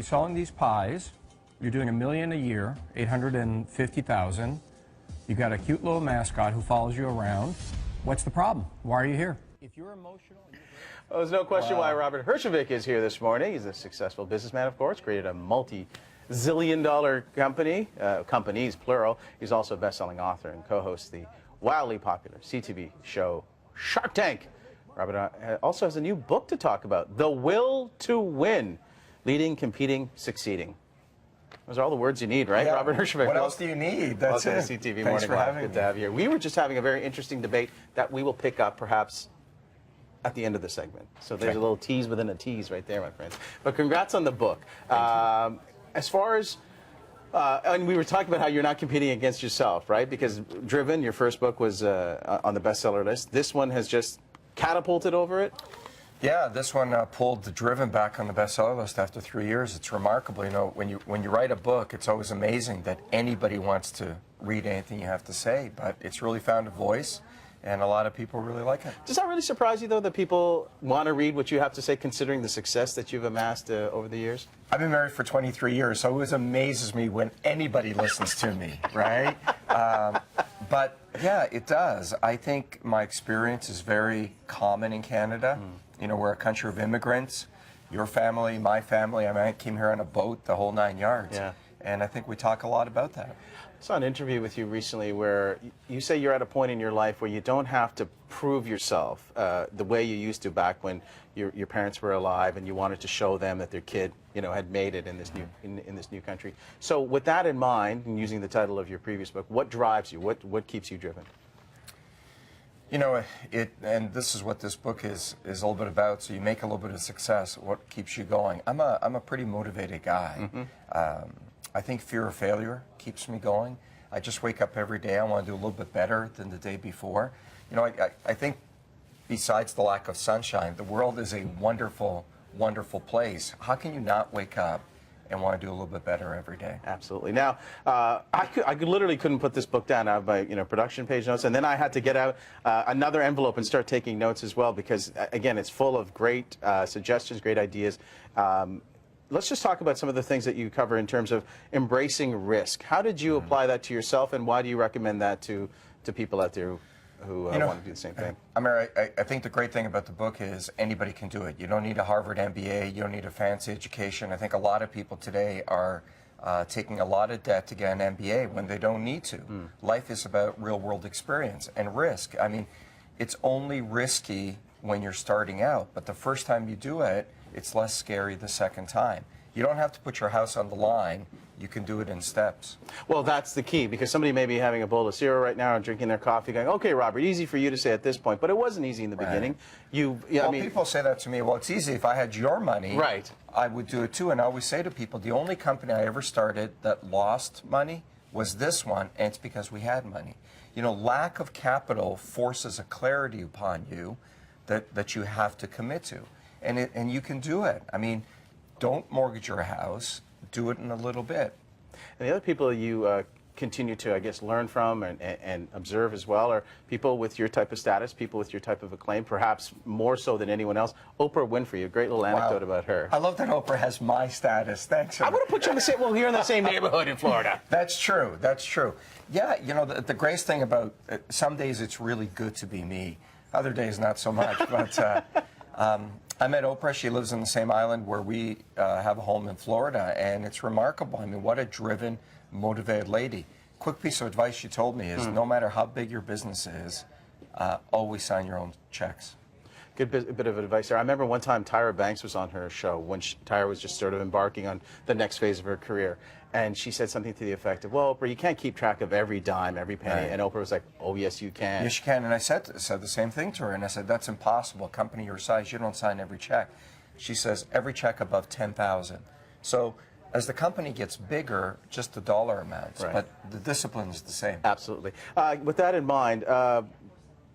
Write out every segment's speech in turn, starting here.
You're selling these pies. You're doing $1 million a year, 850,000. You've got a cute little mascot who follows you around. What's the problem? Why are you here? If you're emotional... Well, there's no question why Robert Herjavec is here this morning. He's a successful businessman, of course, created a multi-zillion-dollar company, companies, plural. He's also a best-selling author and co-hosts the wildly popular CTV show Shark Tank. Robert also has a new book to talk about, The Will to Win, Leading, Competing, Succeeding. Those are all the words you need, right, yeah. Robert Herjavec? What else do you need? That's welcome it. to CTV Thanks Morning for Live. having Good me. to have you here. We were just having a very interesting debate that we will pick up perhaps at the end of the segment. So there's a little tease within a tease right there, my friends. But congrats on the book. As far as, and we were talking about how you're not competing against yourself, right? Because Driven, your first book, was on the bestseller list. This one has just catapulted over it. Yeah, this one pulled the Driven back on the bestseller list after 3 years. It's remarkable. You know, when you write a book, it's always amazing that anybody wants to read anything you have to say. But it's really found a voice, and a lot of people really like it. Does that really surprise you, though, that people want to read what you have to say, considering the success that you've amassed over the years? I've been married for 23 years, so it always amazes me when anybody listens to me, right? But yeah, it does. I think my experience is very common in Canada. You know, we're a country of immigrants. Your family, my family. I mean, I came here on a boat, the whole 9 yards. Yeah. And I think we talk a lot about that. I saw an interview with you recently where you say you're at a point in your life where you don't have to prove yourself the way you used to back when your parents were alive and you wanted to show them that their kid, you know, had made it in this new in this new country. So with that in mind, and using the title of your previous book, what drives you? What keeps you driven? You know, and this is what this book is a little bit about. So you make a little bit of success. What keeps you going? I'm a pretty motivated guy. I think fear of failure keeps me going. I just wake up every day. I want to do a little bit better than the day before. You know, I think besides the lack of sunshine, the world is a wonderful, wonderful place. How can you not wake up and want to do a little bit better every day? Absolutely. Now, I literally couldn't put this book down. I have my production page notes, and then I had to get out another envelope and start taking notes as well because, again, it's full of great suggestions, great ideas. Let's just talk about some of the things that you cover in terms of embracing risk. How did you apply that to yourself, and why do you recommend that to people out there who want to do the same thing? I think the great thing about the book is anybody can do it. You don't need a Harvard MBA. You don't need a fancy education. I think a lot of people today are taking a lot of debt to get an MBA when they don't need to. Life is about real-world experience and risk. I mean, it's only risky when you're starting out, but the first time you do it, it's less scary the second time. You don't have to put your house on the line. You can do it in steps. Well, that's the key, because somebody may be having a bowl of cereal right now and drinking their coffee going, okay, Robert, easy for you to say at this point, but it wasn't easy in the beginning. I mean, people say that to me, well, it's easy. If I had your money, I would do it too. And I always say to people, the only company I ever started that lost money was this one, and it's because we had money. You know, lack of capital forces a clarity upon you that you have to commit to. And you can do it. I mean, don't mortgage your house. Do it in a little bit. And the other people you continue to, I guess, learn from and observe as well are people with your type of status, people with your type of acclaim, perhaps more so than anyone else. Oprah Winfrey, a great little anecdote about her. I love that Oprah has my status. Thanks. I'm going to put you in the same, well, you're in the same neighborhood in Florida. That's true. That's true. Yeah, you know, the greatest thing about some days it's really good to be me. Other days not so much. But I met Oprah. She lives on the same island where we have a home in Florida, and it's remarkable. I mean, what a driven, motivated lady. Quick piece of advice she told me is no matter how big your business is, always sign your own checks. Good bit of advice there. I remember one time Tyra Banks was on her show when Tyra was just sort of embarking on the next phase of her career. And she said something to the effect of, well, Oprah, you can't keep track of every dime, every penny. And Oprah was like, oh, yes, you can. Yes, you can. And I said the same thing to her. And I said, that's impossible. A company your size, you don't sign every check. She says, every check above $10,000. So as the company gets bigger, just the dollar amounts. But the discipline is the same. Absolutely. With that in mind,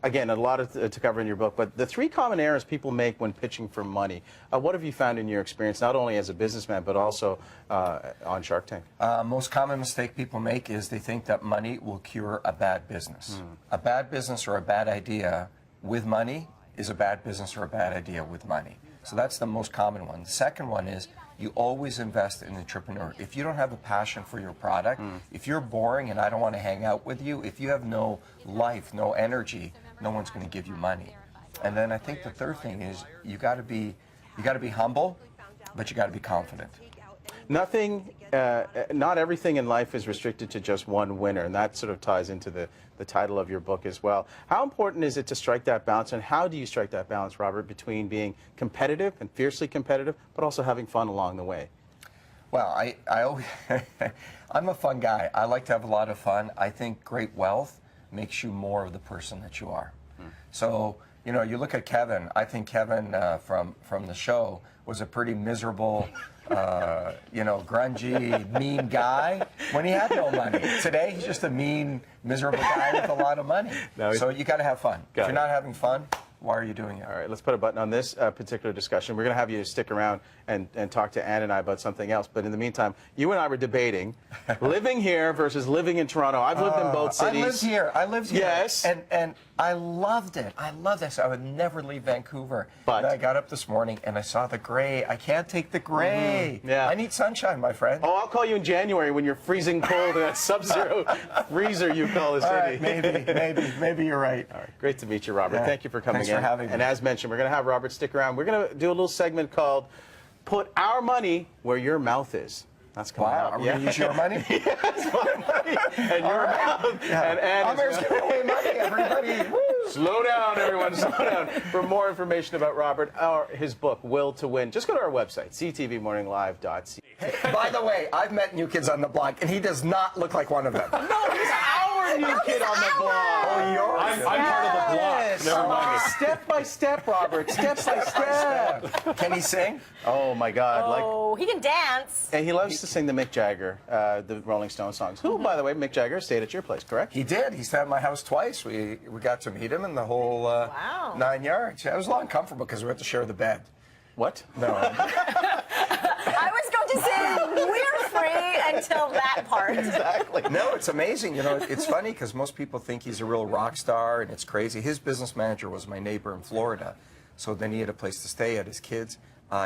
again, a lot to cover in your book, but the 3 common errors people make when pitching for money. What have you found in your experience, not only as a businessman, but also on Shark Tank? Most common mistake people make is they think that money will cure a bad business. A bad business or a bad idea with money is a bad business or a bad idea with money. So that's the most common one. The second one is you always invest in an entrepreneur. If you don't have a passion for your product, if you're boring and I don't want to hang out with you, if you have no life, no energy, no one's going to give you money. And then I think the third thing is you got to be humble, but you got to be confident. Not everything in life is restricted to just one winner, and that sort of ties into the title of your book as well. How important is it to strike that balance, and how do you strike that balance, Robert, between being competitive and fiercely competitive, but also having fun along the way? Well, I always, I'm a fun guy. I like to have a lot of fun. I think great wealth makes you more of the person that you are. So, you know, you look at Kevin. I think Kevin from the show was a pretty miserable, you know, grungy, mean guy when he had no money. Today, he's just a mean, miserable guy with a lot of money. So you got to have fun. If you're not having fun, why are you doing it? All right, let's put a button on this particular discussion. We're going to have you stick around and talk to Ann and I about something else. But in the meantime, you and I were debating living here versus living in Toronto. I've lived in both cities. I lived here. Yes. And I loved it. I loved this. I would never leave Vancouver. But I got up this morning and I saw the gray. I can't take the gray. Yeah. I need sunshine, my friend. Oh, I'll call you in January when you're freezing cold in that sub-zero freezer you call the city. Right, maybe you're right. All right, great to meet you, Robert. Yeah. Thank you for coming in. Thanks for having me. And as mentioned, we're going to have Robert stick around. We're going to do a little segment called Put Our Money Where Your Mouth Is. That's coming Wow, up. are we going to use your money? Yes, my money and your mouth. Yeah. And Ann I'm is just giving away money, everybody. Woo. Slow down, everyone, slow down. For more information about Robert or his book, Will to Win, just go to our website, ctvmorninglive.ca. Hey, by the way, I've met New Kids on the Block, and he does not look like one of them. No, he's our new kid on the block. Oh, yours? I'm part of the block. Never mind. Step by step, Robert. Step by step. Can he sing? Oh, my God. Oh, he can dance. And he loves to sing the Mick Jagger, the Rolling Stone songs. Who, by the way, Mick Jagger stayed at your place, correct? He did. He stayed at my house twice. We got to meet him in the whole 9 yards. Yeah, it was a lot uncomfortable because we had to share the bed. What? No. I was going to say we're free until that part. Exactly. No, it's amazing. You know, it's funny because most people think he's a real rock star and it's crazy. His business manager was my neighbor in Florida. So then he had a place to stay at his kids.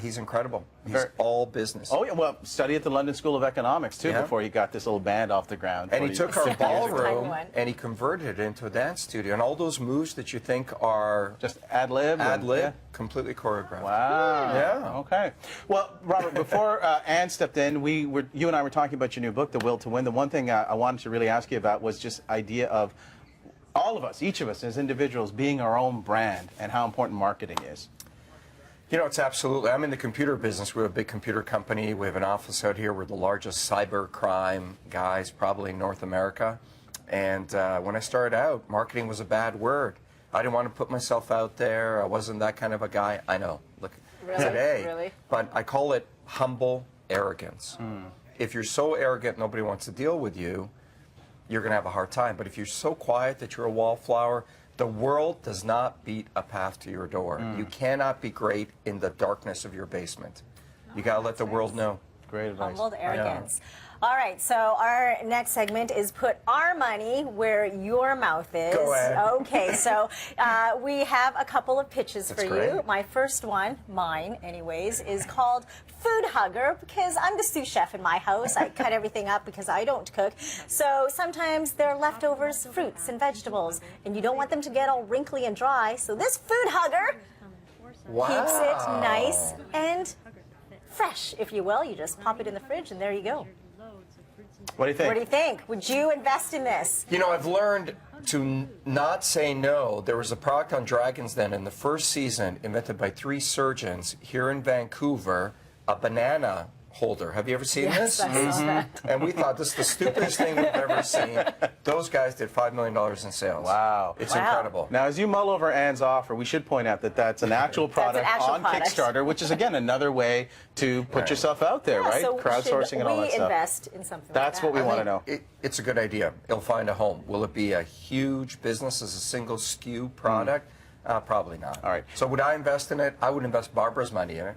He's incredible. He's all business. Oh, yeah, well, study at the London School of Economics, too, Yeah. before he got this little band off the ground. And he took our 40 years ago. ballroom and he converted it into a dance studio. And all those moves that you think are Just ad-lib? ad-lib, completely choreographed. Wow. Yeah. Okay. Well, Robert, before Ann stepped in, you and I were talking about your new book, The Will to Win. The one thing I wanted to really ask you about was just idea of all of us, each of us as individuals, being our own brand and how important marketing is. You know, it's absolutely. I'm in the computer business. We have a big computer company. We have an office out here. We're the largest cyber crime guys probably in North America. And when I started out, marketing was a bad word. I didn't want to put myself out there. I wasn't that kind of a guy. I know. Look, today. Really? But I call it humble arrogance. If you're so arrogant nobody wants to deal with you, you're going to have a hard time. But if you're so quiet that you're a wallflower, the world does not beat a path to your door. You cannot be great in the darkness of your basement. You got to let the world know. Great advice. Humbled arrogance. All right, so our next segment is Put Our Money Where Your Mouth Is. Go ahead. Okay, so we have a couple of pitches for you. great. My first one, mine anyways, is called Food Hugger because I'm the sous chef in my house. I cut everything up because I don't cook. So sometimes there are leftovers, fruits and vegetables, and you don't want them to get all wrinkly and dry. So this Food Hugger keeps it nice and fresh, if you will. You just pop it in the fridge and there you go. What do you think? What do you think? Would you invest in this? You know, I've learned to not say no. There was a product on Dragon's Den in the first season invented by 3 surgeons here in Vancouver, a banana holder. Have you ever seen this? I saw that. And we thought this is the stupidest thing we've ever seen. Those guys did $5 million in sales. Wow. It's Wow. incredible. Now, as you mull over Ann's offer, we should point out that that's an actual product actual on product. Kickstarter, which is, again, another way to put yourself out there, Yeah, right? so Crowdsourcing and all that we stuff. invest in something That's like what we that? want to know. It's a good idea. It'll find a home. Will it be a huge business as a single SKU product? Probably not. All right. So would I invest in it? I would invest Barbara's money in it.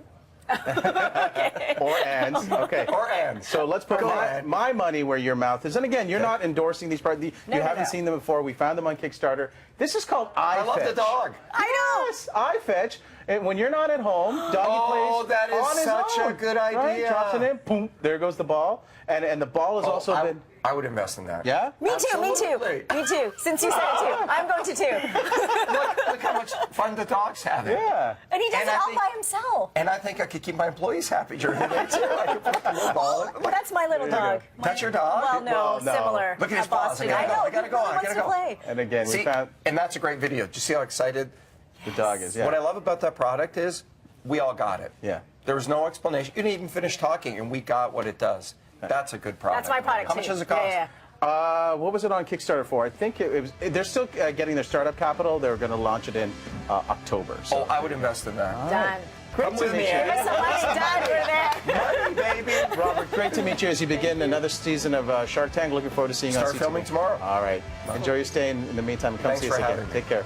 Or Ann's. Okay. Or Ann's. So let's put Go ahead. my money where your mouth is. And again, you're not endorsing these products. You haven't seen them before. We found them on Kickstarter. This is called iFetch. I love the dog. I know. Yes, iFetch. And when you're not at home, doggy plays that is on his such own, a good right? idea. Drops it in, boom, there goes the ball. And the ball has also been... I would invest in that. Yeah? Me too, me too. Absolutely. Me too. Since you said it too, I'm going to too. Look how much fun the dogs have. Yeah. And he does And it I all think- by himself. And I think I could keep my employees happy during the day too. I could put the little ball in. Look, That's my little dog. that's your dog? Well, no, Well, no. similar. Look at his A paws. Boston. I I gotta know. go, I gotta he go, I really wants gotta to go. play. And again, we See, found... and that's a great video. Do you see how excited? The dog is, yeah. What I love about that product is we all got it. Yeah. There was no explanation. You didn't even finish talking, and we got what it does. That's a good product. That's my product How too. much does it cost? Yeah. What was it on Kickstarter for? I think it was... They're still getting their startup capital. They're going to launch it in October. So. Oh, I would invest in that. Done. Great Come to with meet me, you. Ed. Give us some money. Done. We're there. Money, baby. Robert, great to meet you as you begin another season of Shark Tank. Looking forward to seeing you on Start CTV. filming tomorrow. All right. Enjoy your stay in the meantime. Come Thanks see us for again. having me. Take care.